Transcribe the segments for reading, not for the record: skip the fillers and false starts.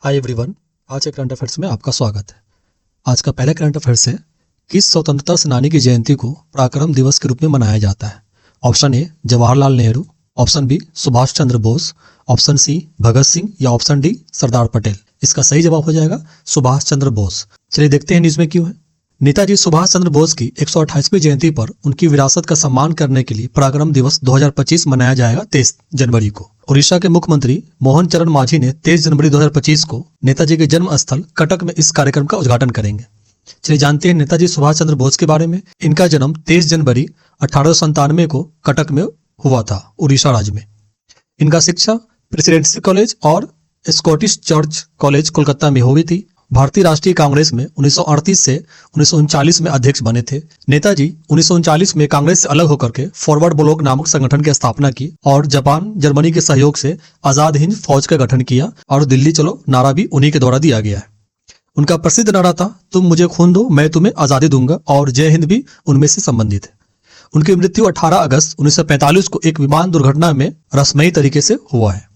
Hi everyone, आज के current affairs में आपका स्वागत है। आज का पहला करंट अफेयर्स है, किस स्वतंत्रता सेनानी की जयंती को पराक्रम दिवस के रूप में मनाया जाता है? Option A Jawaharlal Nehru, option B Subhash Chandra Bose, option C Bhagat Singh या ऑप्शन डी सरदार पटेल। इसका सही जवाब हो जाएगा सुभाष चंद्र बोस। चलिए देखते हैं न्यूज में क्यों है। नेताजी सुभाष चंद्र बोस की 128वीं जयंती पर उनकी विरासत का सम्मान करने के लिए पराक्रम दिवस 2025 मनाया जाएगा 23 जनवरी को। उड़ीसा के मुख्यमंत्री मोहन चरण मांझी ने 23 जनवरी 2025 को नेताजी के जन्म स्थल कटक में इस कार्यक्रम का उद्घाटन करेंगे। चलिए जानते हैं नेताजी सुभाष चंद्र बोस के बारे में। इनका जन्म 23 जनवरी 1897 को कटक में हुआ था, उड़ीसा राज्य में। इनका शिक्षा प्रेसिडेंसी कॉलेज और स्कॉटिश चर्च कॉलेज कोलकाता में हुई थी। भारतीय राष्ट्रीय कांग्रेस में 1938 से 1939 में अध्यक्ष बने थे। नेताजी 1939 में कांग्रेस से अलग होकर के फॉरवर्ड ब्लॉक नामक संगठन की स्थापना की और जापान जर्मनी के सहयोग से आजाद हिंद फौज का गठन किया और दिल्ली चलो नारा भी उन्हीं के द्वारा दिया गया है। उनका प्रसिद्ध नारा था, तुम मुझे खून दो मैं तुम्हें आजादी दूंगा, और जय हिंद भी उनमें से संबंधित है। उनकी मृत्यु 18 अगस्त 1945 को एक विमान दुर्घटना में रस्मई तरीके से हुआ है।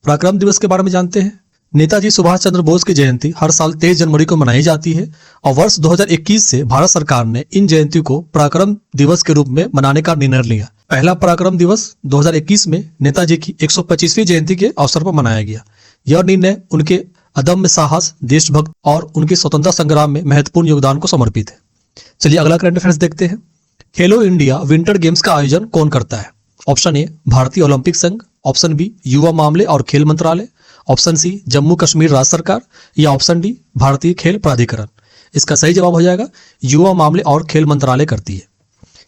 पराक्रम दिवस के बारे में जानते हैं। नेताजी सुभाष चंद्र बोस की जयंती हर साल 23 जनवरी को मनाई जाती है और वर्ष 2021 से भारत सरकार ने इन जयंती को पराक्रम दिवस के रूप में मनाने का निर्णय लिया। पहला पराक्रम दिवस 2021 में नेताजी की 125वीं जयंती के अवसर पर मनाया गया। यह निर्णय उनके अदम्य साहस, देशभक्त और उनके स्वतंत्रता संग्राम में महत्वपूर्ण योगदान को समर्पित है। चलिए अगला करंट अफेयर्स देखते हैं। खेलो इंडिया विंटर गेम्स का आयोजन कौन करता है? ऑप्शन ए भारतीय ओलंपिक संघ, ऑप्शन बी युवा मामले और खेल मंत्रालय, ऑप्शन सी जम्मू कश्मीर राज्य सरकार या ऑप्शन डी भारतीय खेल प्राधिकरण। इसका सही जवाब हो जाएगा युवा मामले और खेल मंत्रालय करती है।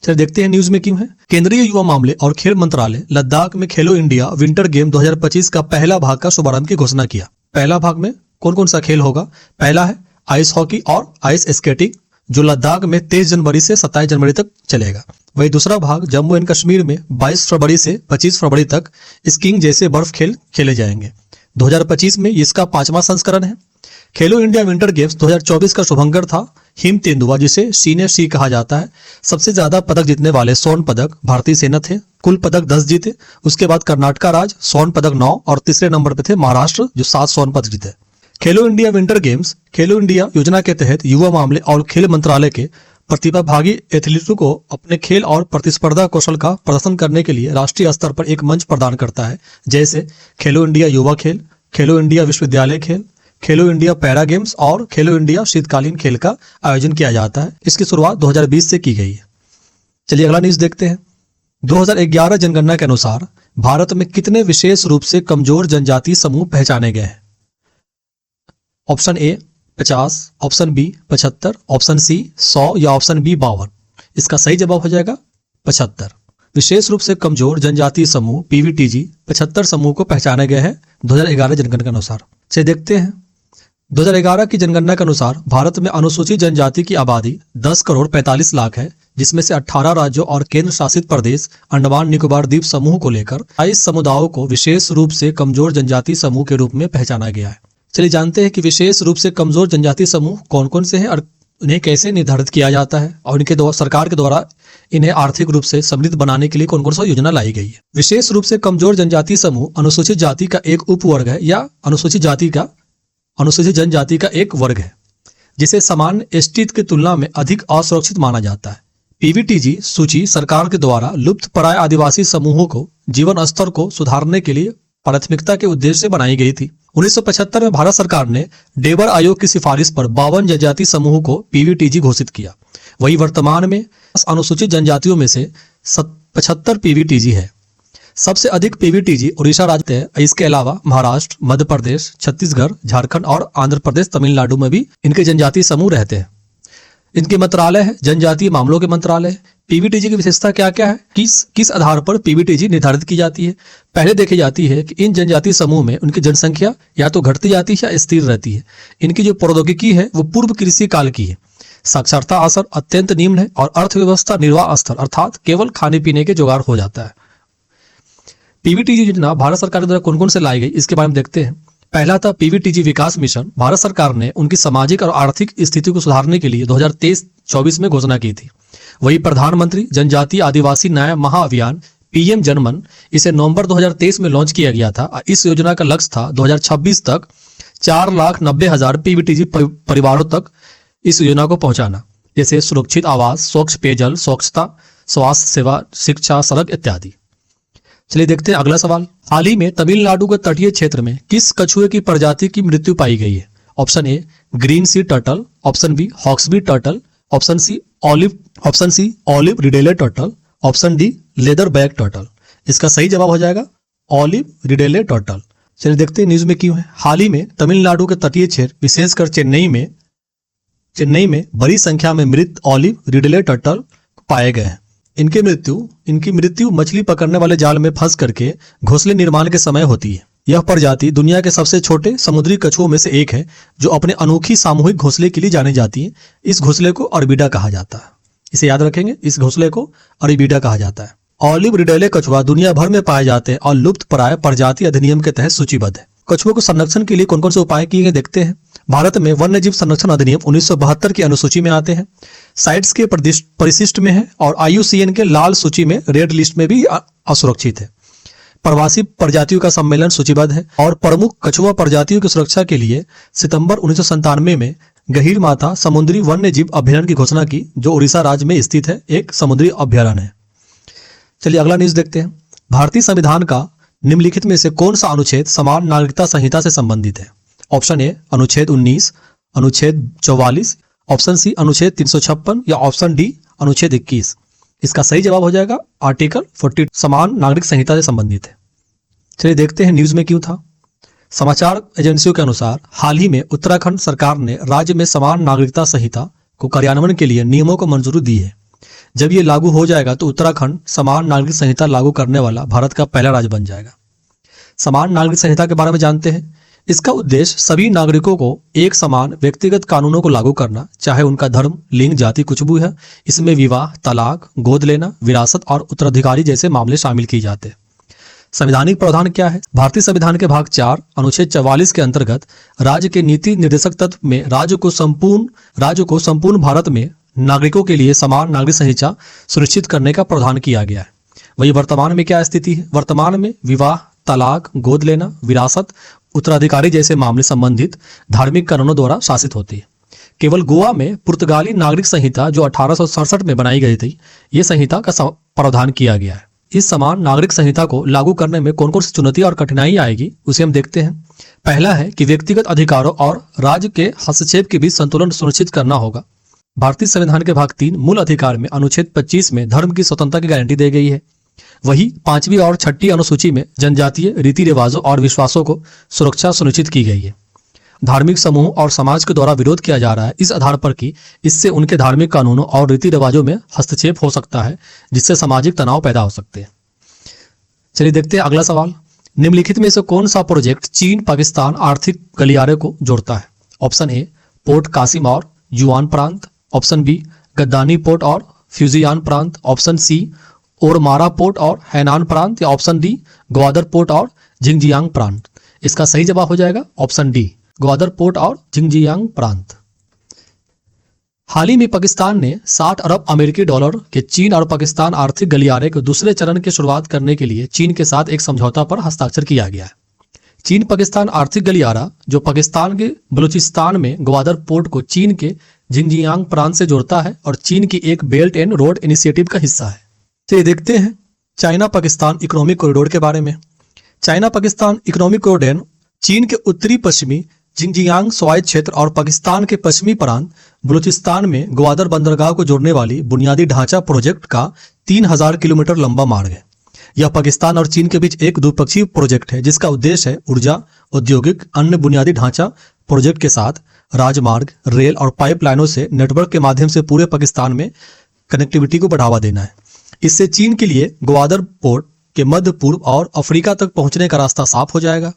चलिए देखते हैं न्यूज में क्यों है। केंद्रीय युवा मामले और खेल मंत्रालय लद्दाख में खेलो इंडिया विंटर गेम 2025 का पहला भाग का शुभारंभ की घोषणा किया। पहला भाग में कौन कौन सा खेल होगा? पहला है आइस हॉकी और आइस स्केटिंग, जो लद्दाख में 23 जनवरी से 27 जनवरी तक चलेगा। वही दूसरा भाग जम्मू एंड कश्मीर में 22 फरवरी से 25 फरवरी तक स्कीइंग जैसे बर्फ खेल खेले जाएंगे। 2025 में इसका 5वां संस्करण है। खेलो इंडिया विंटर गेम्स 2024 का शुभंकर था हिम तेंदुआ, जिसे सीनियर सी कहा जाता है। सबसे ज्यादा पदक जीतने वाले स्वर्ण पदक भारतीय सेना थे, कुल पदक 10 जीते। उसके बाद कर्नाटका राज्य स्वर्ण पदक 9 और तीसरे नंबर पे थे महाराष्ट्र, जो 7 स्वर्ण पदक जीते। खेलो इंडिया विंटर गेम्स खेलो इंडिया योजना के तहत युवा मामले और खेल मंत्रालय के प्रतिभागी एथलीटों को अपने खेल और प्रतिस्पर्धा कौशल का प्रदर्शन करने के लिए राष्ट्रीय स्तर पर एक मंच प्रदान करता है, जैसे खेलो इंडिया युवा खेल, खेलो इंडिया विश्वविद्यालय खेल, खेलो इंडिया पैरा गेम्स और खेलो इंडिया शीतकालीन खेल का आयोजन किया जाता है। इसकी शुरुआत 2020 से की गई है। चलिए अगला न्यूज देखते हैं। 2011 जनगणना के अनुसार भारत में कितने विशेष रूप से कमजोर जनजातीय समूह पहचाने गए हैं? Option A 50, option B 75, option C 100 या ऑप्शन बी 52। इसका सही जवाब हो जाएगा 75। विशेष रूप से कमजोर जनजातीय समूह पीवीटीजी 75 समूह को पहचाने गए हैं 2011 जनगणना के अनुसार। चलिए देखते हैं। 2011 की जनगणना के अनुसार भारत में अनुसूचित जनजाति की आबादी 10 करोड़ 45 लाख है, जिसमें से 18 राज्यों और केंद्र शासित प्रदेश अंडमान निकोबार द्वीप समूह को लेकर 22 समुदायों को विशेष रूप से कमजोर जनजातीय समूह के रूप में पहचाना गया है। चलिए जानते हैं कि विशेष रूप से कमजोर जनजातीय समूह कौन कौन से हैं और उन्हें कैसे निर्धारित किया जाता है, और इनके द्वारा सरकार के द्वारा इन्हें आर्थिक रूप से समृद्ध बनाने के लिए कौन कौन सा योजना लाई गई है। विशेष रूप से कमजोर जनजातीय समूह अनुसूचित जाति का एक उपवर्ग है या अनुसूचित जनजाति का एक वर्ग है, जिसे सामान्य एसटी की तुलना में अधिक असुरक्षित माना जाता है। पीवीटीजी सूची सरकार के द्वारा लुप्त प्राय आदिवासी समूहों को जीवन स्तर को सुधारने के लिए प्राथमिकता के उद्देश्य से बनाई गई थी। 1975 में भारत सरकार ने डेबर आयोग की सिफारिश पर 52 जनजाति समूह को पीवीटीजी घोषित किया। वही वर्तमान में अनुसूचित जनजातियों में से 75 पीवीटीजी है। सबसे अधिक पीवीटीजी उड़ीसा राज्य है। इसके अलावा महाराष्ट्र, मध्य प्रदेश, छत्तीसगढ़, झारखंड और आंध्र प्रदेश, तमिलनाडु में भी इनके जनजातीय समूह रहते हैं। इनके मंत्रालय है जनजातीय मामलों के मंत्रालय। पीवीटीजी की विशेषता क्या क्या है, किस आधार पर पीवीटीजी निर्धारित की जाती है? पहले देखी जाती है कि इन जनजातीय समूह में उनकी जनसंख्या या तो घटती जाती है या स्थिर रहती है। इनकी जो प्रौद्योगिकी है वो पूर्व कृषि काल की है। साक्षरता स्तर अत्यंत निम्न है और अर्थव्यवस्था निर्वाह स्तर अर्थात केवल खाने पीने के जुगाड़ हो जाता है। पीवीटीजी योजना भारत सरकार के द्वारा कौन कौन से लाई गई, इसके बारे में देखते हैं। पहला था पीवीटीजी विकास मिशन। भारत सरकार ने उनकी सामाजिक और आर्थिक स्थिति को सुधारने के लिए 2023-24 में घोषणा की थी। वही प्रधानमंत्री जनजातीय आदिवासी न्याय महाअभियान पीएम जनमन, इसे नवंबर 2023 में लॉन्च किया गया था। इस योजना का लक्ष्य था 2026 तक 4,90,000 पीवीटीजी परिवारों तक इस योजना को पहुंचाना, जैसे सुरक्षित आवास, स्वच्छ पेयजल, स्वच्छता, स्वास्थ्य सेवा, शिक्षा, सड़क इत्यादि। चलिए देखते हैं अगला सवाल। हाल ही में तमिलनाडु के तटीय क्षेत्र में किस कछुए की प्रजाति की मृत्यु पाई गई है? Option A green sea turtle, option B hawksbill turtle, option C olive ridley turtle, option D leatherback turtle. इसका सही जवाब हो जाएगा ऑलिव रिडेले टर्टल। चलिए देखते हैं न्यूज में क्यों है। हाल ही में तमिलनाडु के तटीय क्षेत्र विशेषकर चेन्नई में बड़ी संख्या में मृत ऑलिव रिडेले टर्टल पाए गए हैं। इनकी मृत्यु मछली पकड़ने वाले जाल में फंस करके घोंसले निर्माण के समय होती है। यह प्रजाति दुनिया के सबसे छोटे समुद्री कछुओं में से एक है, जो अपने अनोखी सामूहिक घोंसले के लिए जानी जाती है। इस घोंसले को अरबीडा कहा जाता है। इसे याद रखेंगे, इस घोंसले को अरबीडा कहा जाता है। ऑलिव रिडेले कछुआ दुनिया भर में पाए जाते हैं और लुप्त प्राय प्रजाति अधिनियम के तहत सूचीबद्ध है। कछुओं को संरक्षण के लिए कौन कौन से उपाय किए गए देखते हैं। भारत में वन्य जीव संरक्षण अधिनियम 1972 की अनुसूची में आते हैं, साइट्स के परिशिष्ट में है और IUCN के लाल सूची में, रेड लिस्ट में भी असुरक्षित है। प्रवासी प्रजातियों का सम्मेलन सूचीबद्ध है और प्रमुख कछुआ प्रजातियों की सुरक्षा के लिए सितंबर 1997 में गहीर माथा समुद्री वन्य जीव अभ्यारण्य की घोषणा की, जो उड़ीसा राज्य में स्थित है, एक समुद्री अभ्यारण्य है। चलिए अगला न्यूज देखते हैं। भारतीय संविधान का निम्नलिखित में से कौन सा अनुच्छेद समान नागरिकता संहिता से संबंधित है? ऑप्शन ए अनुच्छेद 19, अनुच्छेद 44, ऑप्शन सी अनुच्छेद 356 या ऑप्शन डी अनुच्छेद 21। इसका सही जवाब हो जाएगा आर्टिकल 40 समान नागरिक संहिता से संबंधित है। चलिए देखते हैं न्यूज में क्यों था। समाचार एजेंसियों के अनुसार हाल ही में उत्तराखंड सरकार ने राज्य में समान नागरिकता संहिता को कार्यान्वयन के लिए नियमों को मंजूरी दी है। जब ये लागू हो जाएगा तो उत्तराखंड समान नागरिक संहिता लागू करने वाला भारत का पहला राज्य बन जाएगा। समान नागरिक संहिता के बारे में जानते हैं। इसका उद्देश्य सभी नागरिकों को एक समान व्यक्तिगत कानूनों को लागू करना, चाहे उनका धर्म, लिंग, जाति कुछ भी है। इसमें विवाह, तलाक, गोद लेना, विरासत और उत्तराधिकारी जैसे मामले शामिल किए जाते हैं। संवैधानिक प्रावधान क्या है? भारतीय संविधान के भाग 4 अनुच्छेद 44 के अंतर्गत राज्य के नीति निर्देशक तत्व में राज्य को संपूर्ण भारत में नागरिकों के लिए समान नागरिक संहिता सुनिश्चित करने का प्रावधान किया गया है। वही वर्तमान में क्या स्थिति है? वर्तमान में विवाह, तलाक, गोद लेना, विरासत, उत्तराधिकारी जैसे मामले संबंधित धार्मिक कानूनों द्वारा शासित होती है। केवल गोवा में पुर्तगाली नागरिक संहिता जो 1867 में बनाई गई थी, ये संहिता का प्रावधान किया गया है। इस समान नागरिक संहिता को लागू करने में कौन कौन सी चुनौती और कठिनाई आएगी, उसे हम देखते हैं। पहला है कि व्यक्तिगत अधिकारों और राज्य के हस्तक्षेप के बीच संतुलन सुनिश्चित करना होगा। भारतीय संविधान के भाग 3 मूल अधिकार में अनुच्छेद 25 में धर्म की स्वतंत्रता की गारंटी दी गई है। वही 5वीं और 6ठी अनुसूची में जनजातीय रीति रिवाजों और विश्वासों को सुरक्षा सुनिश्चित की गई है। धार्मिक समूह और समाज के द्वारा विरोध किया जा रहा है इस आधार पर कि इससे उनके धार्मिक कानूनों और रीति रिवाजों में हस्तक्षेप हो सकता है, जिससे सामाजिक तनाव पैदा हो सकते हैं। चलिए देखते हैं अगला सवाल। निम्नलिखित में से कौन सा प्रोजेक्ट चीन पाकिस्तान आर्थिक गलियारे को जोड़ता है? ऑप्शन ए पोर्ट कासिम और युआन प्रांत, ऑप्शन बी गद्दानी पोर्ट और फ्यूजियान प्रांत, ऑप्शन सी ओरमारा पोर्ट और हैनान प्रांत, या ऑप्शन डी ग्वादर पोर्ट और जिंगजियांग प्रांत। इसका सही जवाब हो जाएगा ऑप्शन डी ग्वादर पोर्ट और जिंगजियांग प्रांत। हाल ही में पाकिस्तान ने 60 अरब अमेरिकी डॉलर के चीन और पाकिस्तान आर्थिक गलियारे के दूसरे चरण की शुरुआत करने के लिए चीन के साथ एक समझौता पर हस्ताक्षर किया गया है। चीन पाकिस्तान आर्थिक गलियारा, जो पाकिस्तान के बलूचिस्तान में ग्वादर पोर्ट को चीन के जिंगजियांग प्रांत से जोड़ता है और चीन की एक बेल्ट एंड रोड इनिशिएटिव का हिस्सा है। चलिए देखते हैं चाइना पाकिस्तान इकोनॉमिक कॉरिडोर के बारे में। चाइना पाकिस्तान इकोनॉमिक कॉरिडोर चीन के उत्तरी पश्चिमी जिंगजियांग स्वायत्त क्षेत्र और पाकिस्तान के पश्चिमी प्रांत बलूचिस्तान में ग्वादर बंदरगाह को जोड़ने वाली बुनियादी ढांचा प्रोजेक्ट का 3000 किलोमीटर लंबा मार्ग है। यह पाकिस्तान और चीन के बीच एक द्विपक्षीय प्रोजेक्ट है, जिसका उद्देश्य है ऊर्जा, औद्योगिक, अन्य बुनियादी ढांचा प्रोजेक्ट के साथ राजमार्ग, रेल और पाइपलाइनों से नेटवर्क के माध्यम से पूरे पाकिस्तान में कनेक्टिविटी को बढ़ावा देना है। इससे चीन के लिए ग्वादर पोर्ट के मध्य पूर्व और अफ्रीका तक पहुंचने का रास्ता साफ हो जाएगा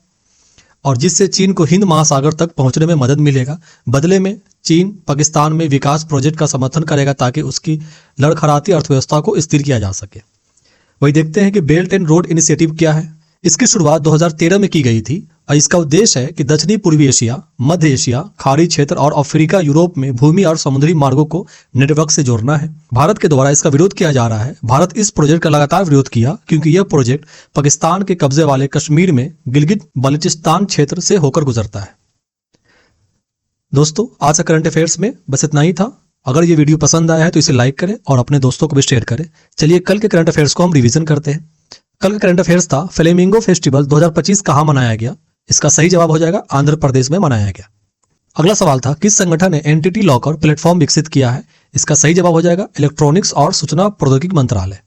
और जिससे चीन को हिंद महासागर तक पहुंचने में मदद मिलेगा। बदले में चीन पाकिस्तान में विकास प्रोजेक्ट का समर्थन करेगा ताकि उसकी लड़खड़ाती अर्थव्यवस्था को स्थिर किया जा सके। वही देखते हैं कि बेल्ट एंड रोड इनिशिएटिव क्या है। इसकी शुरुआत 2013 में की गई थी और इसका उद्देश्य है कि दक्षिणी पूर्वी एशिया, मध्य एशिया, खाड़ी क्षेत्र और अफ्रीका, यूरोप में भूमि और समुद्री मार्गों को नेटवर्क से जोड़ना है। भारत के द्वारा इसका विरोध किया जा रहा है। भारत इस प्रोजेक्ट का लगातार विरोध किया क्योंकि यह प्रोजेक्ट पाकिस्तान के कब्जे वाले कश्मीर में गिलगित बल्चिस्तान क्षेत्र से होकर गुजरता है। दोस्तों आज का करंट अफेयर्स में बस इतना ही था। अगर ये वीडियो पसंद आया है तो इसे लाइक करें और अपने दोस्तों को भी शेयर करें। चलिए कल के करंट अफेयर्स को हम रिवीजन करते हैं। कल का करंट अफेयर्स था फ्लेमिंगो फेस्टिवल 2025 कहाँ मनाया गया। इसका सही जवाब हो जाएगा आंध्र प्रदेश में मनाया गया। अगला सवाल था किस संगठन ने एंटिटी लॉकर प्लेटफॉर्म विकसित किया है। इसका सही जवाब हो जाएगा इलेक्ट्रॉनिक्स और सूचना प्रौद्योगिकी मंत्रालय।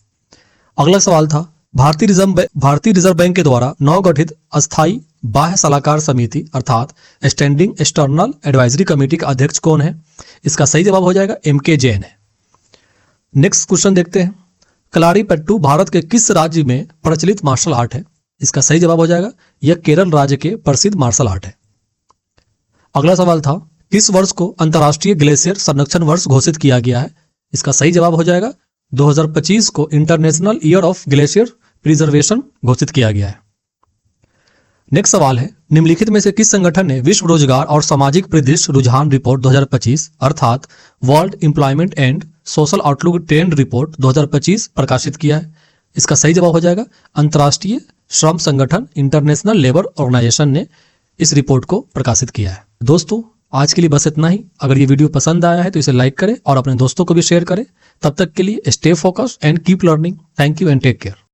अगला सवाल था भारतीय रिजर्व बैंक के द्वारा नवगठित अस्थायी बाह्य सलाहकार समिति अर्थात स्टैंडिंग एक्सटर्नल एडवाइजरी कमेटी का अध्यक्ष कौन है। इसका सही जवाब हो जाएगा MK जैन है। नेक्स्ट क्वेश्चन देखते हैं कलारीपट्टू भारत के किस राज्य में प्रचलित मार्शल आर्ट है। इसका सही जवाब हो जाएगा यह केरल राज्य के प्रसिद्ध मार्शल आर्ट है। अगला सवाल था किस वर्ष को अंतर्राष्ट्रीय ग्लेशियर संरक्षण वर्ष घोषित किया गया है। इसका सही जवाब हो जाएगा 2025 को international year of glacier preservation घोषित किया गया है। नेक्स्ट सवाल है निम्नलिखित में से किस संगठन ने विश्व रोजगार और सामाजिक परिदृश्य रुझान रिपोर्ट 2025 अर्थात world employment and social outlook trend report 2025 प्रकाशित किया है। इसका सही जवाब हो जाएगा अंतर्राष्ट्रीय श्रम संगठन इंटरनेशनल लेबर ऑर्गेनाइजेशन ने इस रिपोर्ट को प्रकाशित किया है। दोस्तों आज के लिए बस इतना ही। अगर ये वीडियो पसंद आया है तो इसे लाइक करें और अपने दोस्तों को भी शेयर करें। तब तक के लिए stay focused and keep learning. Thank you and take care.